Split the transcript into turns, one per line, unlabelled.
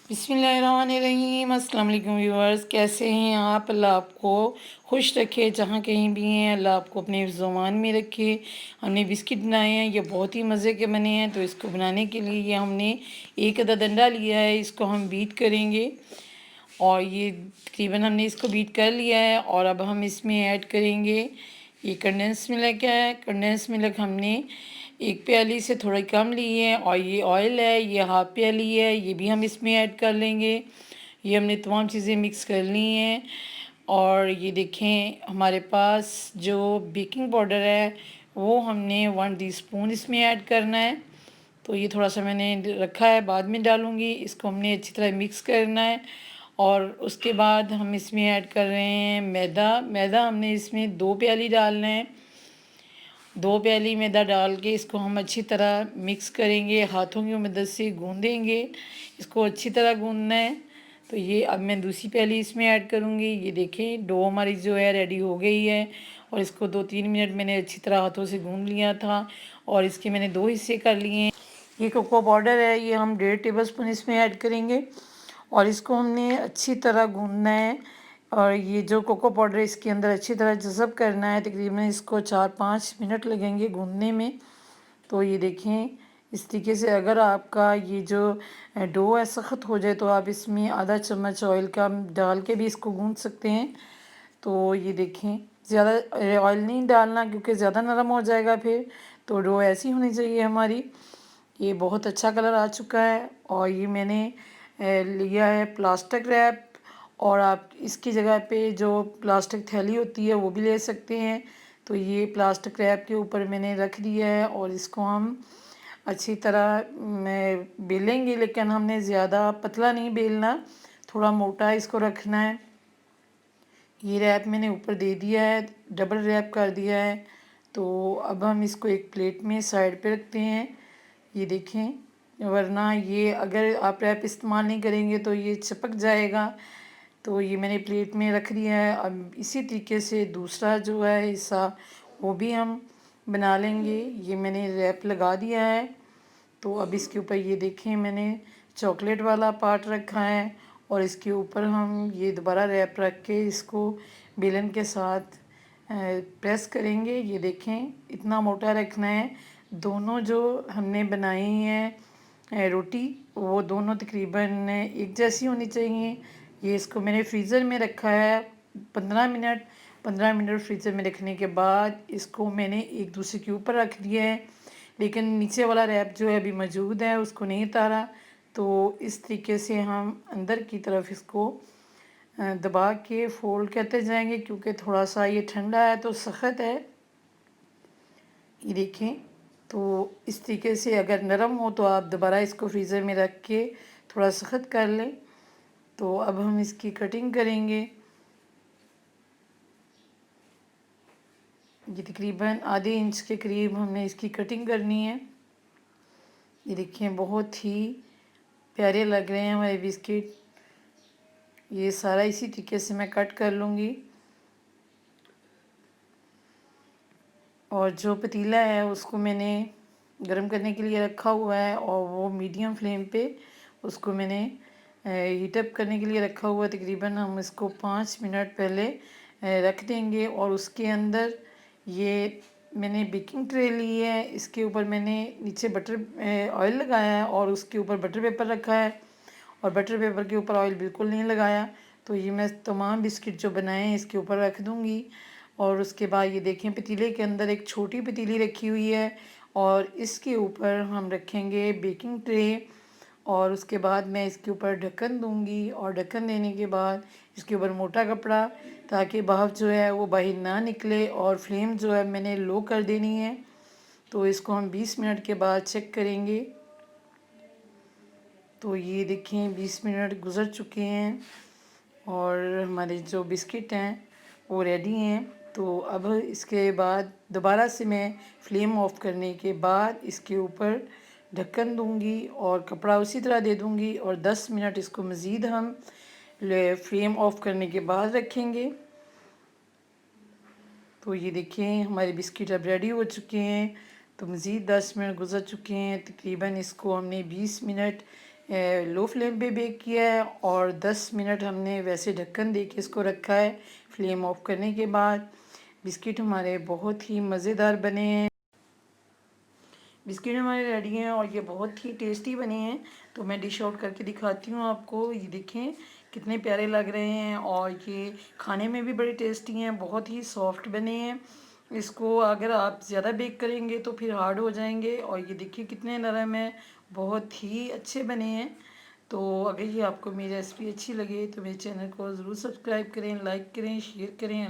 बिस्मिल्लाहिर्रहमानिर्रहीम। अस्सलाम वालेकुम व्यूअर्स, कैसे हैं आप? अल्लाह आपको खुश रखे जहाँ कहीं भी हैं। अल्लाह आपको अपने ज़ुबान में रखे। हमने बिस्किट बनाए हैं, ये बहुत ही मज़े के बने हैं। तो इसको बनाने के लिए ये हमने एक अदद अंडा लिया है, इसको हम बीट करेंगे। और ये तकरीबन हमने इसको बीट कर लिया है। और अब हम इसमें ऐड करेंगे ये कंडेंस मिल्क है। कंडेंस मिल्क हमने एक प्याली से थोड़ा कम ली है। और ये ऑयल है, ये हाफ प्याली है, ये भी हम इसमें ऐड कर लेंगे। ये हमने तमाम चीज़ें मिक्स कर ली हैं। और ये देखें, हमारे पास जो बेकिंग पाउडर है वो हमने 1 टीस्पून इसमें ऐड करना है। तो ये थोड़ा सा मैंने रखा है, बाद में डालूँगी। इसको हमने अच्छी तरह मिक्स करना है। और उसके बाद हम इसमें ऐड कर रहे हैं मैदा। मैदा हमने इसमें 2 प्याली डालना है। 2 प्याली मैदा डाल के इसको हम अच्छी तरह मिक्स करेंगे, हाथों की मदद से गूँधेंगे। इसको अच्छी तरह गूँधना है। तो ये अब मैं दूसरी प्याली इसमें ऐड करूँगी। ये देखें, डो हमारी जो है रेडी हो गई है। और इसको 2-3 मिनट मैंने अच्छी तरह हाथों से गूँध लिया था। और इसके मैंने 2 हिस्से कर लिए हैं। ये कोको पाउडर है, ये हम 1.5 टेबलस्पून इसमें ऐड करेंगे। और इसको हमने अच्छी तरह गूँधना है। और ये जो कोको पाउडर इसके अंदर अच्छी तरह जज़ब करना है। तकरीबन इसको 4-5 मिनट लगेंगे गूँधने में। तो ये देखें, इस तरीके से अगर आपका ये जो डो है सख्त हो जाए तो आप इसमें आधा चम्मच ऑयल का डाल के भी इसको गूँध सकते हैं। तो ये देखें, ज़्यादा ऑयल नहीं डालना क्योंकि ज़्यादा नरम हो जाएगा फिर। तो डो ऐसी होनी चाहिए हमारी। ये बहुत अच्छा कलर आ चुका है। और ये मैंने लिया है प्लास्टिक रैप। और आप इसकी जगह पे जो प्लास्टिक थैली होती है वो भी ले सकते हैं। तो ये प्लास्टिक रैप के ऊपर मैंने रख दिया है। और इसको हम अच्छी तरह बेलेंगे, लेकिन हमने ज़्यादा पतला नहीं बेलना, थोड़ा मोटा इसको रखना है। ये रैप मैंने ऊपर दे दिया है, डबल रैप कर दिया है। तो अब हम इसको एक प्लेट में साइड पे रखते हैं। ये देखें, वरना ये अगर आप रैप इस्तेमाल नहीं करेंगे तो ये चिपक जाएगा। तो ये मैंने प्लेट में रख दिया है। अब इसी तरीके से दूसरा जो है हिस्सा वो भी हम बना लेंगे। ये मैंने रैप लगा दिया है। तो अब इसके ऊपर ये देखें, मैंने चॉकलेट वाला पार्ट रखा है। और इसके ऊपर हम ये दोबारा रैप रख के इसको बेलन के साथ प्रेस करेंगे। ये देखें, इतना मोटा रखना है। दोनों जो हमने बनाई हैं रोटी, वो दोनों तकरीबन एक जैसी होनी चाहिए। ये इसको मैंने फ्रीज़र में रखा है 15 मिनट। 15 मिनट फ्रीज़र में रखने के बाद इसको मैंने एक दूसरे के ऊपर रख दिया है। लेकिन नीचे वाला रैप जो है अभी मौजूद है, उसको नहीं उतारा। तो इस तरीके से हम अंदर की तरफ इसको दबा के फोल्ड करते जाएंगे, क्योंकि थोड़ा सा ये ठंडा है तो सख्त है। ये देखें, तो इस तरीके से अगर नरम हो तो आप दोबारा इसको फ्रीज़र में रख के थोड़ा सख्त कर लें। तो अब हम इसकी कटिंग करेंगे। ये तकरीबन आधे इंच के करीब हमने इसकी कटिंग करनी है। ये देखिए, बहुत ही प्यारे लग रहे हैं हमारे बिस्किट। ये सारा इसी तरीके से मैं कट कर लूँगी। और जो पतीला है उसको मैंने गरम करने के लिए रखा हुआ है। और वो मीडियम फ्लेम पे उसको मैंने हीटअप करने के लिए रखा हुआ है। तकरीबन हम इसको 5 मिनट पहले रख देंगे। और उसके अंदर ये मैंने बेकिंग ट्रे ली है, इसके ऊपर मैंने नीचे बटर ऑयल लगाया है और उसके ऊपर बटर पेपर रखा है। और बटर पेपर के ऊपर ऑयल बिल्कुल नहीं लगाया। तो ये मैं तमाम बिस्किट जो बनाए हैं इसके ऊपर रख दूँगी। और उसके बाद ये देखें, पतीले के अंदर एक छोटी पतीली रखी हुई है। और इसके ऊपर हम रखेंगे बेकिंग ट्रे। और उसके बाद मैं इसके ऊपर ढक्कन दूंगी। और ढक्कन देने के बाद इसके ऊपर मोटा कपड़ा, ताकि भाप जो है वो बाहर ना निकले। और फ्लेम जो है मैंने लो कर देनी है। तो इसको हम 20 मिनट के बाद चेक करेंगे। तो ये देखें, 20 मिनट गुज़र चुके हैं और हमारे जो बिस्किट हैं वो रेडी हैं। तो अब इसके बाद दोबारा से मैं फ्लेम ऑफ करने के बाद इसके ऊपर ढक्कन दूंगी और कपड़ा उसी तरह दे दूंगी। और 10 मिनट इसको मज़ीद हम फ्लेम ऑफ करने के बाद रखेंगे। तो ये देखें, हमारे बिस्किट अब रेडी हो चुके हैं। तो मज़ीद 10 मिनट गुज़र चुके हैं। तकरीबन इसको हमने 20 मिनट लो फ्लेम पे बेक किया है और 10 मिनट हमने वैसे ढक्कन दे के इसको रखा है फ्लेम ऑफ करने के बाद। बिस्किट हमारे बहुत ही मज़ेदार बने हैं। बिस्किट हमारे रेडी हैं और ये बहुत ही टेस्टी बने हैं। तो मैं डिश आउट करके दिखाती हूँ आपको। ये देखें कितने प्यारे लग रहे हैं और ये खाने में भी बड़े टेस्टी हैं, बहुत ही सॉफ्ट बने हैं। इसको अगर आप ज़्यादा बेक करेंगे तो फिर हार्ड हो जाएंगे। और ये देखिए कितने नरम हैं, बहुत ही अच्छे बने हैं। तो अगर ये आपको मेरी रेसिपी अच्छी लगे तो मेरे चैनल को ज़रूर सब्सक्राइब करें, लाइक करें, शेयर करें।